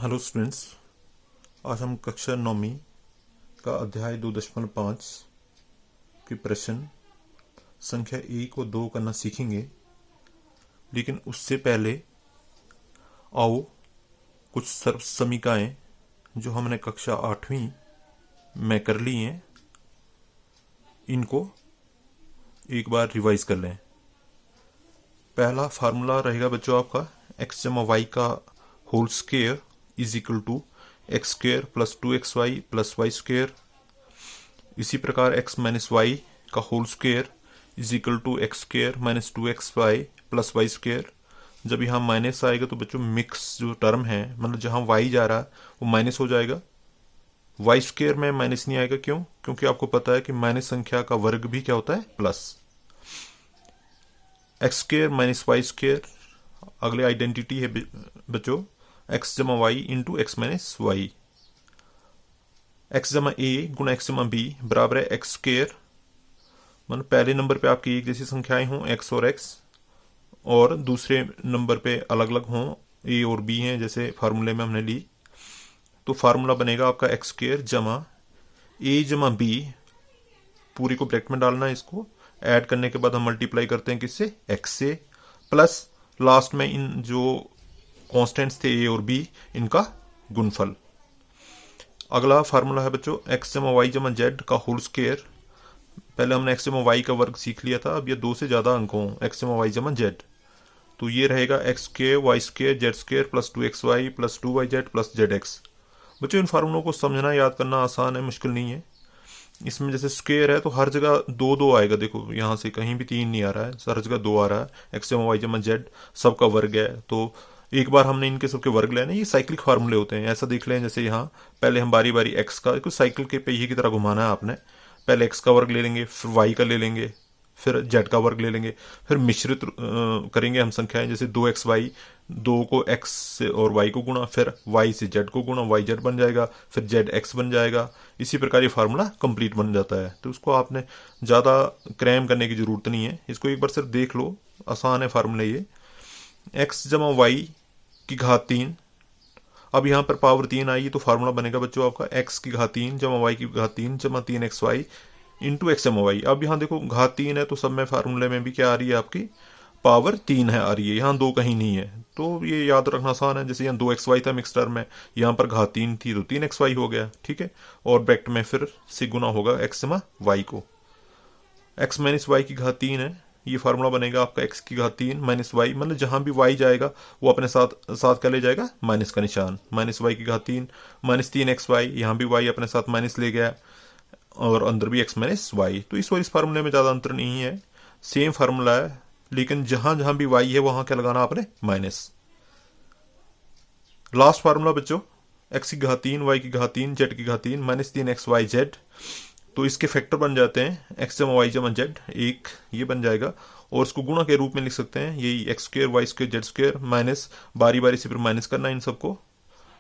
Hello students, आज हम कक्षा 9वीं का अध्याय 2.5 के प्रश्न संख्या 1 और 2 करना सीखेंगे। लेकिन उससे पहले आओ कुछ सर्व समीकाएं जो हमने कक्षा 8वीं में कर ली हैं, इनको एक बार रिवाइज कर लें। पहला फार्मूला रहेगा बच्चों आपका x जमा वाई का whole square is equal to x square plus 2xy plus y square. इसी प्रकार x माइनस वाई का whole square is equal to x square minus 2xy plus y square. जब यहाँ माइनस आएगा तो बच्चों मिक्स जो टर्म है, मतलब जहाँ y जा रहा है वो माइनस हो जाएगा। वाई स्क्वायर में माइनस नहीं आएगा, क्यों? क्योंकि आपको पता है कि माइनस संख्या का वर्ग भी क्या होता है? Plus. X square minus y square अगले आइडेंटिटी है बच्चों, एक्स जमा y into x minus y. X जमा ए गुणा एक्स जमा बी बराबर है एक्स स्क्वायर, मतलब पहले नंबर पे आपकी एक जैसी संख्याएं हों एक्स और एक्स, और दूसरे नंबर पे अलग अलग हों ए और बी हैं, जैसे फार्मूले में हमने ली। तो फार्मूला बनेगा आपका एक्स स्क्वायर जमा ए जमा बी, पूरी को ब्रैकेट में डालना है, इसको ऐड करने के बाद हम मल्टीप्लाई करते हैं किससे? एक्स से, प्लस लास्ट में इन जो कॉन्स्टेंट्स थे ए और बी, इनका गुणफल। अगला फार्मूला है बच्चों एक्स जमा वाई जमा जेड का होल स्क्वायर। पहले हमने एक्स जमा वाई का वर्ग सीख लिया था, अब ये 2 से ज्यादा अंक हों एक्स जमा वाई जमा जेड, तो ये रहेगा x square y square z square plus 2xy plus 2yz plus z x. बच्चों इन फार्मूलों को समझना याद करना आसान है, मुश्किल नहीं है। इसमें जैसे स्क्वायर है तो हर जगह 2 आएगा, देखो यहाँ से कहीं भी 3 नहीं आ रहा है, हर जगह 2 आ रहा है। एक्स जमा वाई जमा जेड सबका वर्ग है, तो एक बार हमने इनके सबके वर्ग लेने, ये साइक्लिक फार्मूले होते हैं। ऐसा देख लें जैसे यहाँ पहले हम बारी बारी एक्स का, कुछ साइकिल के पहिए की तरह घुमाना है आपने। पहले एक्स का वर्ग ले लेंगे, फिर वाई का ले लेंगे, फिर जेड का वर्ग ले लेंगे, फिर मिश्रित करेंगे हम संख्याएं, जैसे 2xy, 2 को x से और y को गुणा, फिर y से z को गुणा, y z बन जाएगा, फिर z x बन जाएगा। इसी प्रकार ये फार्मूला कंप्लीट बन जाता है। तो उसको आपने ज़्यादा क्रैम करने की ज़रूरत नहीं है, इसको एक बार सिर्फ देख लो, आसान है फार्मूला ये। x जमा वाई की घात 3, अब यहाँ पर पावर 3 आई तो फार्मूला बनेगा बच्चों आपका x की घात 3 जमा वाई की घात 3 जमा 3xy इंटू एक्स जमा वाई। अब यहाँ देखो घात 3 है तो सब में फार्मूले में भी क्या आ रही है? आपकी पावर 3 है आ रही है, यहाँ 2 कहीं नहीं है, तो ये याद रखना आसान है। जैसे यहाँ 2xy था मिक्स टर्म में, यहाँ पर घात 3 थी तो 3xy हो गया, ठीक है। और ब्रैकेट में फिर से गुना होगा एक्स जमा वाई को। एक्स माइनस वाई की घात 3 है, ये फार्मूला बनेगा आपका एक्स की घात 3 माइनस वाई, मतलब जहां भी वाई जाएगा वो अपने साथ साथ क्या ले जाएगा? माइनस का निशान। माइनस वाई की घात 3 माइनस 3xy, यहाँ भी वाई अपने साथ माइनस ले गया, और अंदर भी एक्स माइनस वाई। तो इस फार्मूले में ज़्यादा अंतर नहीं है, सेम फार्मूला है, लेकिन जहां जहां भी वाई है वहां क्या लगाना आपने? माइनस। लास्ट फार्मूला बच्चों एक्स की घात 3 वाई की घात 3 जेड की घात 3 माइनस 3xy/z, तो इसके फैक्टर बन जाते हैं एक्स जमा वाई जमा जेड, एक ये बन जाएगा, और इसको गुणा के रूप में लिख सकते हैं, यही x square y square z square, minus बारी बारी से फिर माइनस करना इन सबको,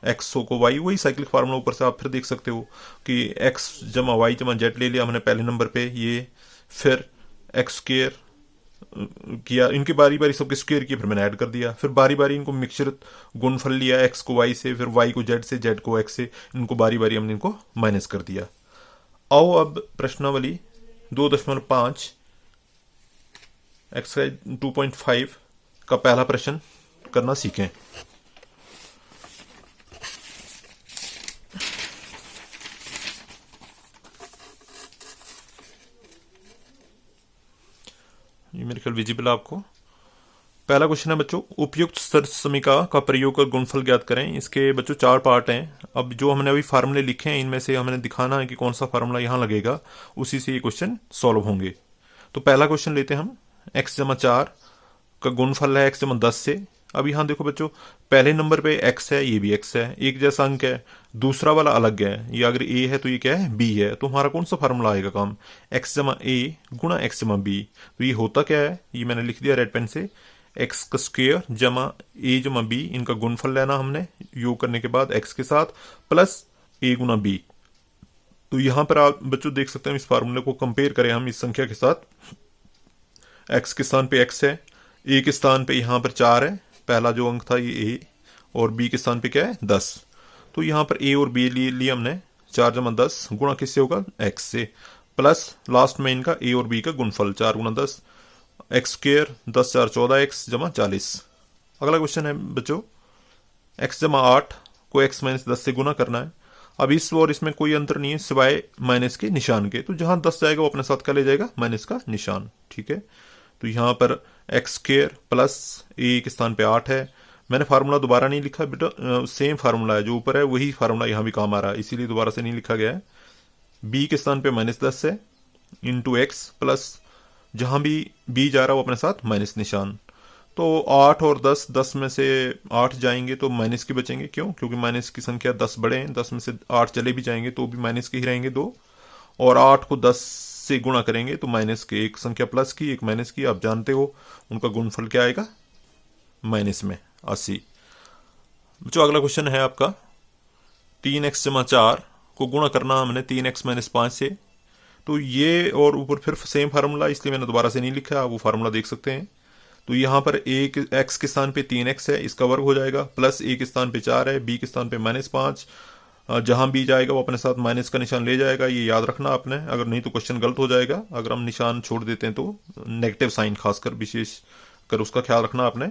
एक्स को वाई, वही साइक्लिक फार्मूला ऊपर से आप फिर देख सकते हो कि एक्स जमा वाई जमा जेड ले लिया हमने पहले नंबर पे ये, फिर एक्स स्क्वायर किया, इनकी बारी बारी सबके स्क्वायर किया, फिर मैंने ऐड कर दिया, फिर बारी बारी इनको मिक्सचर गुणफल लिया, एक्स को वाई से, फिर वाई को जेड से, जेड को एक्स से, इनको बारी बारी हमने इनको माइनस कर दिया। आओ अब प्रश्नावली 2.5 एक्सरसाइज 2.5 का पहला प्रश्न करना सीखें। ये मेरे ख्याल विजिबल है आपको। पहला क्वेश्चन है बच्चों, उपयुक्त सर्व समीका का प्रयोग कर गुणफल ज्ञात करें। इसके बच्चों 4 पार्ट हैं। अब जो हमने अभी फार्मूले लिखे हैं इनमें से हमने दिखाना है कि कौन सा फार्मूला यहाँ लगेगा, उसी से ये क्वेश्चन सॉल्व होंगे। तो पहला क्वेश्चन लेते हैं हम, एक्स जमा 4 का गुणफल है एक्स जमा 10 से। अब यहाँ देखो बच्चों पहले नंबर पे x है, ये भी x है, एक जैसा अंक है, दूसरा वाला अलग है, ये अगर a है तो ये क्या है? b है, तो हमारा कौन सा फार्मूला आएगा काम? x जमा a गुणा x जमा b। तो ये होता क्या है? ये मैंने लिख दिया रेड पेन से, x का स्क्वायर जमा a जमा b, इनका गुणफल लेना हमने योग करने के बाद x के साथ, प्लस a गुना b। तो यहां पर आप बच्चों देख सकते हैं, इस फार्मूले को कंपेयर करें हम इस संख्या के साथ, x के स्थान पे x है, a के स्थान पे यहां पर 4 है, पहला जो अंक था ये a, और b के स्थान पे क्या है? 10। तो यहाँ पर ए और बी लिए हमने 4 जमा 10 गुणा किससे होगा, एक्स से, प्लस लास्ट में इनका ए और बी का गुणफल 4 गुणा 10 एक्स स्क्वेयर 10 4 14 एक्स जमा 40। अगला क्वेश्चन है बच्चों, एक्स जमा 8 को एक्स माइनस 10 से गुना करना है। अब इस और इसमें कोई अंतर नहीं है सिवाय माइनस के निशान के, तो जहां 10 जाएगा वो अपने साथ क्या ले जाएगा, माइनस का निशान। ठीक है, तो यहां पर एक्स स्क्वेयर प्लस ए के स्थान पे 8 है। मैंने फार्मूला दोबारा नहीं लिखा बेटा, सेम फार्मूला है जो ऊपर है वही फार्मूला यहाँ भी काम आ रहा है, इसीलिए दोबारा से नहीं लिखा गया है। बी के स्थान पे माइनस 10 है इंटू एक्स प्लस जहां भी बी जा रहा है वो अपने साथ माइनस निशान। तो 8 और 10, 10 में से 8 जाएंगे तो माइनस के बचेंगे, क्यों, क्योंकि माइनस की संख्या 10 बड़े हैं, 10 में से 8 चले भी जाएंगे तो भी माइनस के ही रहेंगे 2, और 8 को 10 से गुणा करेंगे तो माइनस के, एक संख्या प्लस की एक माइनस की, आप जानते हो उनका गुणफल क्या आएगा, माइनस में 80। बच्चों अगला क्वेश्चन है आपका 3x जमा 4 को गुणा करना हमने 3x माइनस 5 से। तो ये और ऊपर फिर सेम फार्मूला, इसलिए मैंने दोबारा से नहीं लिखा, आप वो फार्मूला देख सकते हैं। तो यहाँ पर एक्स के स्थान पे 3x है, इसका वर्ग हो जाएगा, प्लस ए के स्थान पे 4 है, बी के स्थान पे -5, जहां बी जाएगा वो अपने साथ माइनस का निशान ले जाएगा, ये याद रखना आपने, अगर नहीं तो क्वेश्चन गलत हो जाएगा अगर हम निशान छोड़ देते हैं तो, नेगेटिव साइन खासकर विशेष कर उसका ख्याल रखना आपने।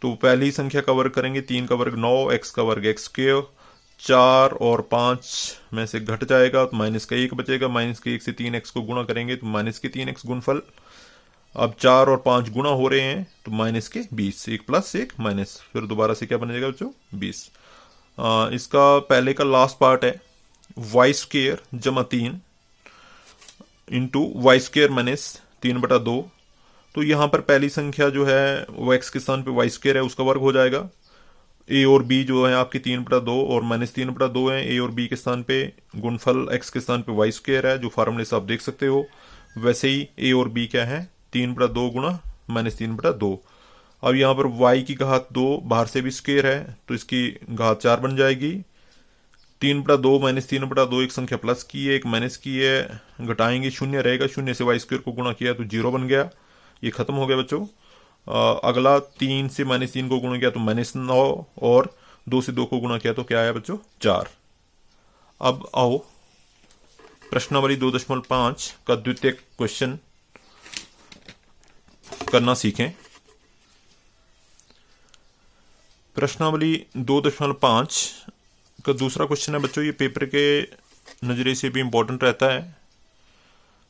तो पहली संख्या का वर्ग करेंगे, 3 का वर्ग 9, एक्स का वर्ग एक्स स्क्वायर, 4 और 5 में से घट जाएगा तो माइनस का 1 बचेगा, माइनस के 1 से 3x को गुणा करेंगे तो माइनस के 3x गुणफल। अब 4 और 5 गुणा हो रहे हैं तो माइनस के 20, 1 प्लस 1 माइनस, फिर दोबारा से क्या बनेगा बच्चों, 20। इसका पहले का लास्ट पार्ट है वाई स्क्वेयर जमा 3 इंटू वाई स्क्वेयर माइनस 3/2। तो यहाँ पर पहली संख्या जो है वो एक्स के स्थान पे वाई स्क्वेयर है, उसका वर्ग हो जाएगा। ए और बी जो है आपकी 3/2 और माइनस 3/2 है, ए और बी के स्थान पे गुणफल एक्स के स्थान पे वाई स्क्वेयर है, जो फार्मूले से आप देख सकते हो। वैसे ही ए और बी क्या है, 3/2 गुणा माइनस 3/2। अब यहाँ पर y की घात 2 बाहर से भी स्क्वेयर है तो इसकी घात 4 बन जाएगी। 3/2 माइनस 3/2 एक संख्या प्लस की है एक माइनस की है, घटाएंगे शून्य रहेगा, शून्य से वाई स्क्वेयर को गुणा किया तो 0 बन गया, ये खत्म हो गया बच्चों। अगला 3 से -3 को गुणा किया तो -9 और 2 से 2 को गुणा किया तो क्या आया बच्चों, 4। अब आओ प्रश्नावली 2.5 का द्वितीय क्वेश्चन करना सीखें। प्रश्नावली 2.5 का दूसरा क्वेश्चन है बच्चों, ये पेपर के नजरिए से भी इंपॉर्टेंट रहता है।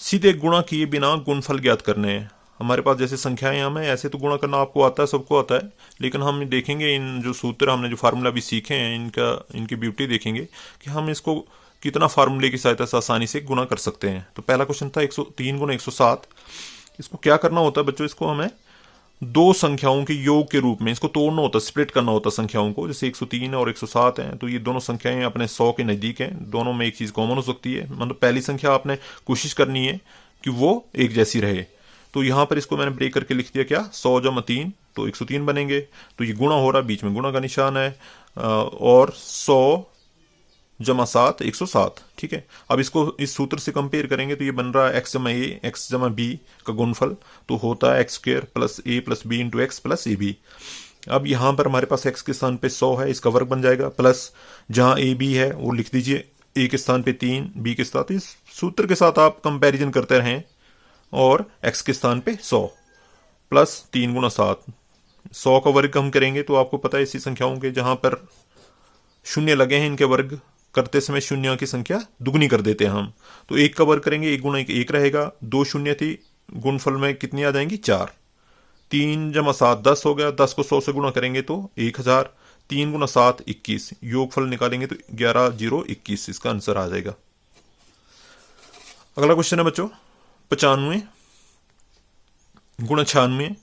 सीधे गुणा किए बिना गुणफल ज्ञात करने हैं। हमारे पास जैसे संख्याएं हैं, हमें ऐसे तो गुणा करना आपको आता है, सबको आता है, लेकिन हम देखेंगे इन जो सूत्र हमने जो फार्मूला भी सीखे हैं इनकी ब्यूटी देखेंगे कि हम इसको कितना फार्मूले की सहायता से आसानी से गुणा कर सकते हैं। तो पहला क्वेश्चन था 103 गुणा 107। इसको क्या करना होता है बच्चों, इसको हमें दो संख्याओं के योग के रूप में इसको तोड़ना होता है, स्प्लिट करना होता है संख्याओं को। जैसे 103 और 107 हैं तो ये दोनों संख्याएं अपने 100 के नजदीक हैं, दोनों में एक चीज कॉमन हो सकती है, मतलब पहली संख्या आपने कोशिश करनी है कि वो एक जैसी रहे। तो यहां पर इसको मैंने ब्रेक करके लिख दिया क्या, 100 जमा 3 तो 103 बनेंगे। तो ये गुणा हो रहा है, बीच में गुणा का निशान है, और 100 जमा 7 107। ठीक है, अब इसको इस सूत्र से कंपेयर करेंगे तो ये बन रहा है एक्स जमा ए एक्स जमा बी का गुणफल, तो होता है x square plus a plus b into x plus a b. अब यहां पर हमारे पास एक्स के स्थान पे 100 है, इसका वर्ग बन जाएगा, प्लस जहां ए बी है वो लिख दीजिए, ए के स्थान पे 3 बी के साथ, इस सूत्र के साथ आप कंपेरिजन करते रहें, और एक्स के स्थान पे 100 प्लस 3 गुणा 7। 100 का वर्ग हम करेंगे तो आपको पता है ऐसी संख्याओं के जहां पर शून्य लगे हैं इनके वर्ग करते समय शून्य की संख्या दुगनी कर देते हैं हम। तो 1 का वर्ग करेंगे, 1 गुणा 1 रहेगा, 2 शून्य थी, गुणफल में कितनी आ जाएंगी 4। 3 जमा 7 10 हो गया, 10 को 100 से गुणा करेंगे तो 1000, 3 गुणा 7 21, योगफल निकालेंगे तो 11 0 21, इसका आंसर आ जाएगा। अगला क्वेश्चन है बच्चों 95 गुणा 96।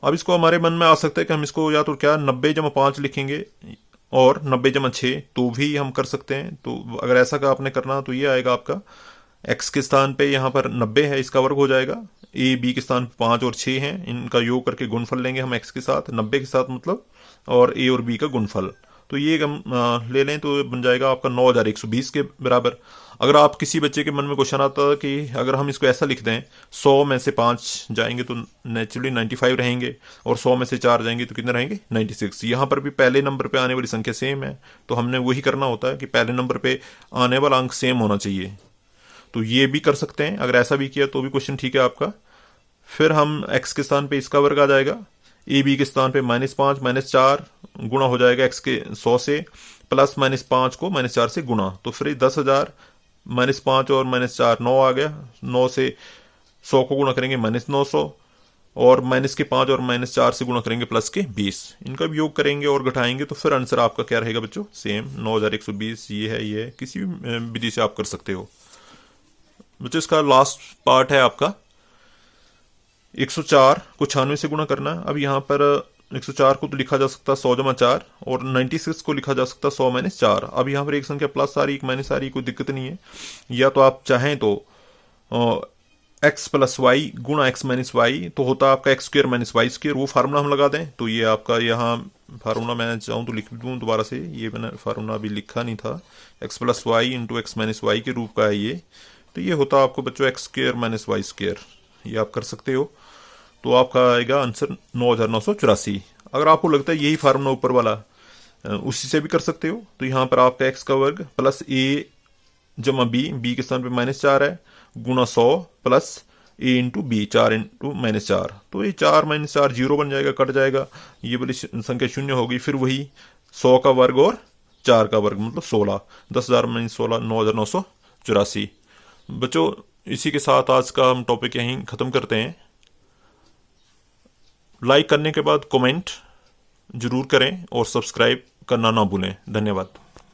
अब इसको हमारे मन में आ सकता है कि हम इसको या तो क्या 90 जमा 5 लिखेंगे और 90 जमा 6 तो भी हम कर सकते हैं। तो अगर ऐसा का आपने करना तो ये आएगा आपका x के स्थान पे यहाँ पर 90 है, इसका वर्ग हो जाएगा, a b के स्थान पे 5 और 6 हैं, इनका योग करके गुणफल लेंगे हम x के साथ 90 के साथ मतलब, और a और b का गुणफल। तो ये हम ले लें तो बन जाएगा आपका 9120 के बराबर। अगर आप किसी बच्चे के मन में क्वेश्चन आता है कि अगर हम इसको ऐसा लिख दें 100 में से 5 जाएंगे तो नेचुरली 95 रहेंगे, और 100 में से 4 जाएंगे तो कितने रहेंगे 96। यहाँ पर भी पहले नंबर पे आने वाली संख्या सेम है, तो हमने वही करना होता है कि पहले नंबर पे आने वाला अंक सेम होना चाहिए। तो ये भी कर सकते हैं, अगर ऐसा भी किया तो भी क्वेश्चन ठीक है आपका। फिर हम x के स्थान पे इसका वर्ग आ जाएगा, ए बी के स्थान पे -5 -4 गुणा हो जाएगा x के 100 से, प्लस -5 को -4 से गुणा, तो फिर 10,000 -5 और -4 9 आ गया। 9 से 100 को गुणा करेंगे -900, और माइनस के 5 और -4 से गुणा करेंगे प्लस के 20। इनका भी योग करेंगे और घटाएंगे तो फिर आंसर आपका क्या रहेगा बच्चों, सेम 9120। ये है, ये किसी भी विधि से आप कर सकते हो बच्चों। इसका लास्ट पार्ट है आपका 104 को 96 से गुणा करना। अब यहाँ पर 104 को तो लिखा जा सकता 100 जमा 4, और 96 को लिखा जा सकता 100 - 4। अब यहाँ पर एक संख्या प्लस आ रही, एक माइनस आ रही, कोई दिक्कत नहीं है। या तो आप चाहें तो x + y गुणा x - y, तो होता है आपका x² - y²। वो फार्मूला हम लगा दें तो ये आपका यहाँ फार्मूला मैं चाहूँ तो लिख दूँ दोबारा से, ये मैंने फार्मूला अभी लिखा नहीं था। x + y × x - y के रूप का है ये, तो ये होता है आपको बच्चों x² - y²। ये आप कर सकते हो, तो आपका आएगा आंसर 9984। अगर आपको लगता है यही फार्मूला ऊपर वाला, उसी से भी कर सकते हो। तो यहाँ पर आपका x का वर्ग प्लस a जमा b के स्थान पे -4 है, गुणा 100 प्लस a × b, 4 × -4। तो ये 4 - 4 0 बन जाएगा, कट जाएगा, ये वाली संख्या शून्य होगी। फिर वही 100 का वर्ग और 4 का वर्ग मतलब 16, 10,000 - 16 9984। बच्चों इसी के साथ आज का हम टॉपिक यहीं ख़त्म करते हैं। लाइक करने के बाद कमेंट जरूर करें और सब्सक्राइब करना ना भूलें। धन्यवाद।